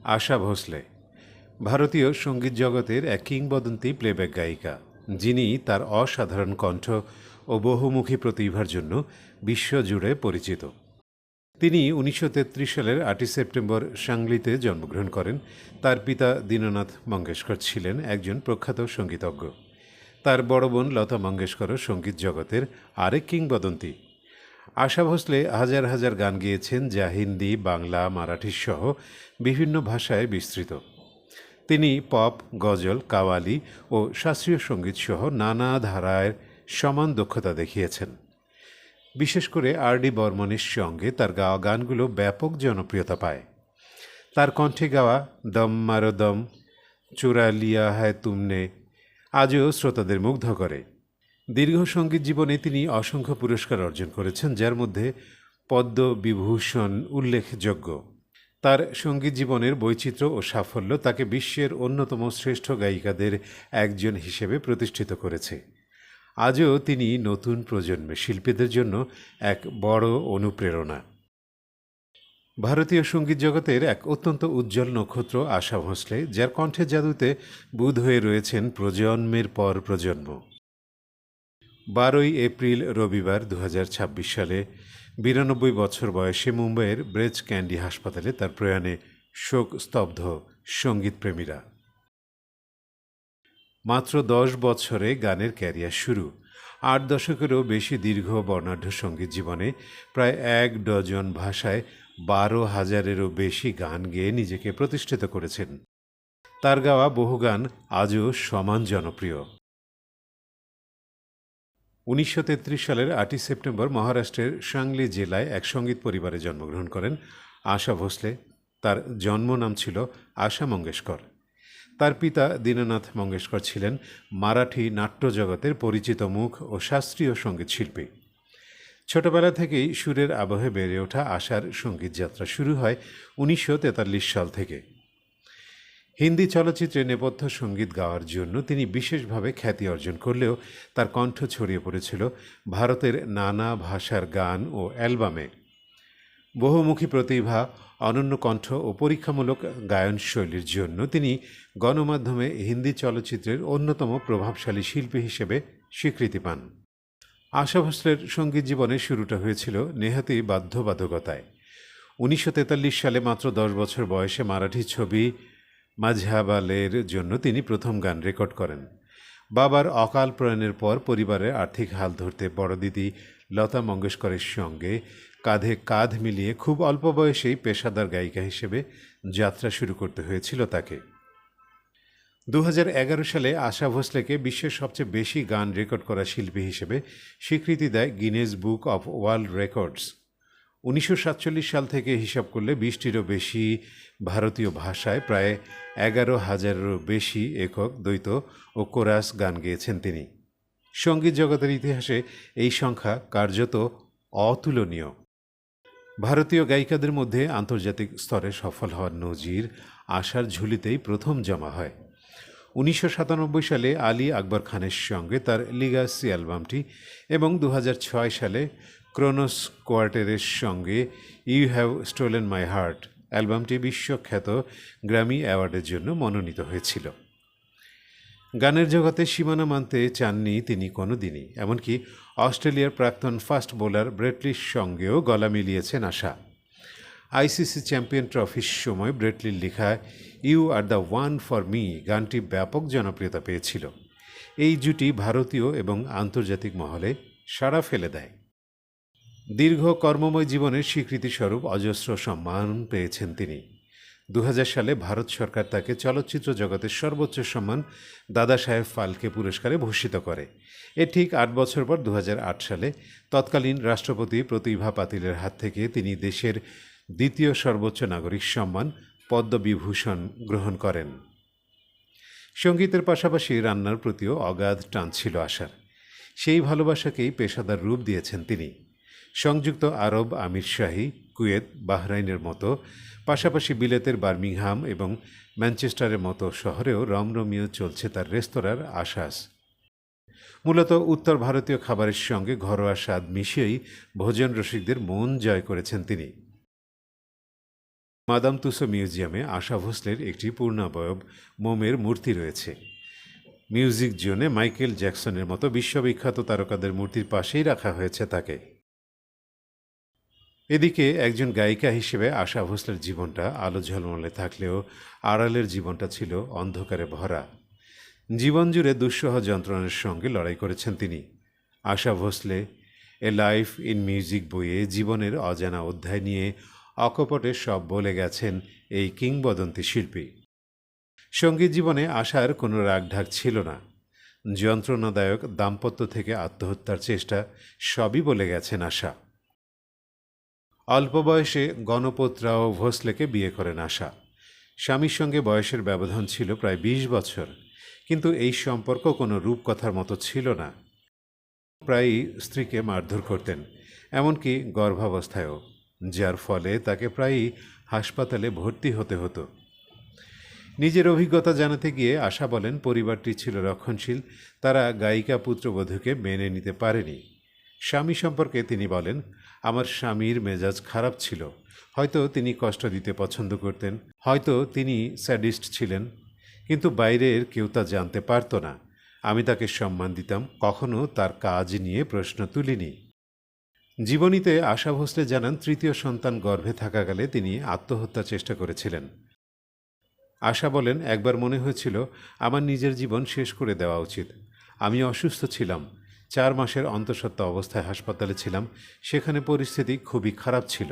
আশা ভোসলে ভারতীয় সঙ্গীত জগতের এক কিংবদন্তি প্লেব্যাক গায়িকা, যিনি তার অসাধারণ কণ্ঠ ও বহুমুখী প্রতিভার জন্য বিশ্বজুড়ে পরিচিত। তিনি 1933 সালের 8 সেপ্টেম্বর সাংলিতে জন্মগ্রহণ করেন। তার পিতা দীননাথ মঙ্গেশকর ছিলেন একজন প্রখ্যাত সঙ্গীতজ্ঞ। তার বড় বোন লতা মঙ্গেশকরও সঙ্গীত জগতের আরেক কিংবদন্তি। আশা ভোসলে হাজার হাজার গান গেয়েছেন, যা হিন্দি, বাংলা, মারাঠি সহ বিভিন্ন ভাষায় বিস্তৃত। তিনি পপ, গজল, কাওয়ালি ও শাস্ত্রীয় সঙ্গীত সহ নানা ধারায় সমান দক্ষতা দেখিয়েছেন। বিশেষ করে আর.ডি. বর্মনের সঙ্গে তার গাওয়া গানগুলো ব্যাপক জনপ্রিয়তা পায়। তার কণ্ঠে গাওয়া দম মারো দম, চুরা লিয়া হ্যায় তুমনে আজও শ্রোতাদের মুগ্ধ করে। দীর্ঘ সঙ্গীত জীবনে তিনি অসংখ্য পুরস্কার অর্জন করেছেন, যার মধ্যে পদ্মবিভূষণ উল্লেখযোগ্য। তার সঙ্গীত জীবনের বৈচিত্র্য ও সাফল্য তাকে বিশ্বের অন্যতম শ্রেষ্ঠ গায়িকাদের একজন হিসেবে প্রতিষ্ঠিত করেছে। আজও তিনি নতুন প্রজন্মের শিল্পীদের জন্য এক বড় অনুপ্রেরণা। ভারতীয় সঙ্গীত জগতের এক অত্যন্ত উজ্জ্বল নক্ষত্র আশা ভোসলে, যার কণ্ঠের জাদুতে বুঁদ হয়ে রয়েছেন প্রজন্মের পর প্রজন্ম। 12 এপ্রিল রবিবার 2026 সালে 92 বছর বয়সে মুম্বাইয়ের ব্রেচ ক্যান্ডি হাসপাতালে তার প্রয়াণে শোক স্তব্ধ সঙ্গীতপ্রেমীরা। মাত্র 10 বছরে গানের ক্যারিয়ার শুরু। 8 দশকেরও বেশি দীর্ঘ বর্ণাঢ্য সঙ্গীত জীবনে প্রায় 1 ডজন ভাষায় 12,000-এরও বেশি গান গেয়ে নিজেকে প্রতিষ্ঠিত করেছেন। তার গাওয়া বহু গান আজও সমান জনপ্রিয়। 1933 সালের 8 সেপ্টেম্বর মহারাষ্ট্রের সাংলি জেলায় এক সঙ্গীত পরিবারে জন্মগ্রহণ করেন আশা ভোসলে। তার জন্ম নাম ছিল আশা মঙ্গেশকর। তার পিতা দীননাথ মঙ্গেশকর ছিলেন মারাঠি নাট্যজগতের পরিচিত মুখ ও শাস্ত্রীয় সঙ্গীত শিল্পী। ছোটবেলা থেকেই সুরের আবহে বেড়ে ওঠা আশার সঙ্গীত যাত্রা শুরু হয় 1943 সাল থেকে। হিন্দি চলচ্চিত্রে নেপথ্য সঙ্গীত গাওয়ার জন্য তিনি বিশেষভাবে খ্যাতি অর্জন করলেও তার কণ্ঠ ছড়িয়ে পড়েছিল ভারতের নানা ভাষার গান ও অ্যালবামে। বহুমুখী প্রতিভা, অনন্য কণ্ঠ ও পরীক্ষামূলক গায়ন শৈলীর জন্য তিনি গণমাধ্যমে হিন্দি চলচ্চিত্রের অন্যতম প্রভাবশালী শিল্পী হিসেবে স্বীকৃতি পান। আশা ভোসলের সঙ্গীত জীবনের শুরুটা হয়েছিল নেহাতি বাধ্যবাধকতায়। 1943 সালে মাত্র 10 বছর বয়সে মারাঠি ছবি মাঝহাবালের জন্য তিনি প্রথম গান রেকর্ড করেন। বাবার অকাল প্রয়াণের পর পরিবারের আর্থিক হাল ধরতে বড় দিদি লতা মঙ্গেশকরের সঙ্গে কাঁধে কাঁধ মিলিয়ে খুব অল্প বয়সেই পেশাদার গায়িকা হিসেবে যাত্রা শুরু করতে হয়েছিল তাকে। 2011 সালে আশা ভোসলেকে বিশ্বের সবচেয়ে বেশি গান রেকর্ড করা শিল্পী হিসেবে স্বীকৃতি দেয় Guinness book of world records. 1947 সাল থেকে হিসাব করলে 20টিরও বেশি ভারতীয় ভাষায় প্রায় 11,000-এরও বেশি একক, দ্বৈত ও কোরাস গান গেয়েছেন তিনি। সঙ্গীত জগতের ইতিহাসে এই সংখ্যা কার্যত অতুলনীয়। ভারতীয় গায়িকাদের মধ্যে আন্তর্জাতিক স্তরে সফল হওয়ার নজির আশার ঝুলিতেই প্রথম জমা হয়। 1997 সালে আলী আকবর খানের সঙ্গে তার লিগাসি অ্যালবামটি এবং 2006 সালে ক্রোনোস কোয়ার্টারের সঙ্গে you have stolen my heart অ্যালবামটি বিশ্বখ্যাত গ্র্যামি অ্যাওয়ার্ডের জন্য মনোনীত হয়েছিল। গানের জগতে সীমানা মানতে চাননি তিনি কোনোদিনই। এমনকি অস্ট্রেলিয়ার প্রাক্তন ফাস্ট বোলার ব্রেটলির সঙ্গেও গলা মিলিয়েছেন আশা। আইসিসি চ্যাম্পিয়ন ট্রফির সময় ব্রেটলির লেখা you are the one for me গানটি ব্যাপক জনপ্রিয়তা পেয়েছিল। এই জুটি ভারতীয় এবং আন্তর্জাতিক মহলে সাড়া ফেলে দেয়। দীর্ঘ কর্মময় জীবনের স্বীকৃতিস্বরূপ অজস্র সম্মান পেয়েছেন তিনি। 2000 সালে ভারত সরকার তাকে চলচ্চিত্র জগতের সর্বোচ্চ সম্মান দাদা সাহেব ফালকে পুরস্কারে ভূষিত করে। এর ঠিক 8 বছর পর 2008 সালে তৎকালীন রাষ্ট্রপতি প্রতিভা পাতিলের হাত থেকে তিনি দেশের দ্বিতীয় সর্বোচ্চ নাগরিক সম্মান পদ্মবিভূষণ গ্রহণ করেন। সঙ্গীতের পাশাপাশি রান্নার প্রতিও অগাধ টান ছিল আশার। সেই ভালোবাসাকেই পেশাদার রূপ দিয়েছেন তিনি। সংযুক্ত আরব আমিরশাহী, কুয়েত, বাহরাইনের মতো, পাশাপাশি বিলেতের বার্মিংহাম এবং ম্যানচেস্টারের মতো শহরেও রমরমিয়ে চলছে তার রেস্তোরাঁর আশ্বাস। মূলত উত্তর ভারতীয় খাবারের সঙ্গে ঘরোয়া স্বাদ মিশিয়েই ভোজন রসিকদের মন জয় করেছেন তিনি। মাদাম তুসো মিউজিয়ামে আশা ভোসলের একটি পূর্ণাবয়ব মোমের মূর্তি রয়েছে। মিউজিক জোনে মাইকেল জ্যাকসনের মতো বিশ্ববিখ্যাত তারকাদের মূর্তির পাশেই রাখা হয়েছে তাকে। এদিকে একজন গায়িকা হিসেবে আশা ভোসলের জীবনটা আলো ঝলমলে থাকলেও আড়ালের জীবনটা ছিল অন্ধকারে ভরা। জীবন জুড়ে দুঃসহ যন্ত্রণার সঙ্গে লড়াই করেছেন তিনি। Asha Bhosle a life in music বইয়ে জীবনের অজানা অধ্যায় নিয়ে অকপটে সব বলে গেছেন এই কিংবদন্তি শিল্পী। সঙ্গীত জীবনে আশার কোনো রাগঢাক ছিল না। যন্ত্রণাদায়ক দাম্পত্য থেকে আত্মহত্যার চেষ্টা সবই বলে গেছেন আশা। অল্প বয়সে গণপত রাও ভোসলেকে বিয়ে করেন আশা। স্বামীর সঙ্গে বয়সের ব্যবধান ছিল প্রায় ২০ বছর, কিন্তু এই সম্পর্ক কোনো রূপকথার মতো ছিল না। প্রায়ই স্ত্রীকে মারধর করতেন, এমনকি গর্ভাবস্থায়ও, যার ফলে তাকে প্রায়ই হাসপাতালে ভর্তি হতে হতো। নিজের অভিজ্ঞতা জানাতে গিয়ে আশা বলেন, পরিবারটি ছিল রক্ষণশীল, তারা গায়িকা পুত্রবধূকে মেনে নিতে পারেনি। স্বামী সম্পর্কে তিনি বলেন, আমার স্বামীর মেজাজ খারাপ ছিল, হয়তো তিনি কষ্ট দিতে পছন্দ করতেন, হয়তো তিনি স্যাডিস্ট ছিলেন, কিন্তু বাইরের কেউ তা জানতে পারত না। আমি তাকে সম্মান দিতাম, কখনো তার কাজ নিয়ে প্রশ্ন তুলিনি। জীবনীতে আশা ভোসলে জানান, তৃতীয় সন্তান গর্ভে থাকাকালে তিনি আত্মহত্যার চেষ্টা করেছিলেন। আশা বলেন, একবার মনে হয়েছিল আমার নিজের জীবন শেষ করে দেওয়া উচিত। আমি অসুস্থ ছিলাম, 4 মাসের অন্তঃসত্ত্বা অবস্থায় হাসপাতালে ছিলাম, সেখানে পরিস্থিতি খুবই খারাপ ছিল।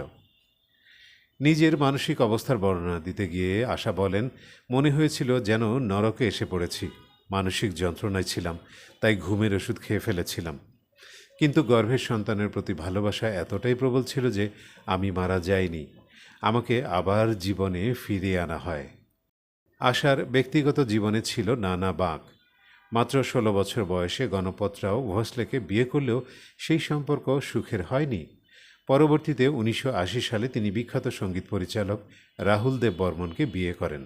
নিজের মানসিক অবস্থার বর্ণনা দিতে গিয়ে আশা বলেন, মনে হয়েছিল যেন নরকে এসে পড়েছি। মানসিক যন্ত্রণায় ছিলাম, তাই ঘুমের ওষুধ খেয়ে ফেলেছিলাম। কিন্তু গর্ভের সন্তানের প্রতি ভালোবাসা এতটাই প্রবল ছিল যে আমি মারা যাইনি, আমাকে আবার জীবনে ফিরিয়ে আনা হয়। আশার ব্যক্তিগত জীবনে ছিল নানা বাঁক। মাত্র 16 বছর বয়সে গণপত রাও ভোসলেকে বিয়ে করলেও সেই সম্পর্ক সুখের হয়নি। পরবর্তীতে 1980 সালে তিনি বিখ্যাত সঙ্গীত পরিচালক রাহুল দেব বর্মনকে বিয়ে করেন।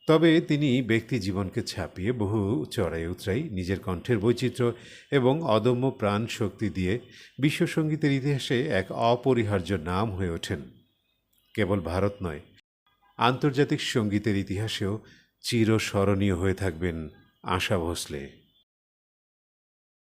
তবে তিনি ব্যক্তি জীবনকে ছাপিয়ে বহু চড়াই উতরাই, নিজের কণ্ঠের বৈচিত্র্য এবং অদম্য প্রাণ শক্তি দিয়ে বিশ্বসঙ্গীতের ইতিহাসে এক অপরিহার্য নাম হয়ে ওঠেন। কেবল ভারত নয়, আন্তর্জাতিক সঙ্গীতের ইতিহাসেও চিরস্মরণীয় হয়ে থাকবেন আশা ভোসলে।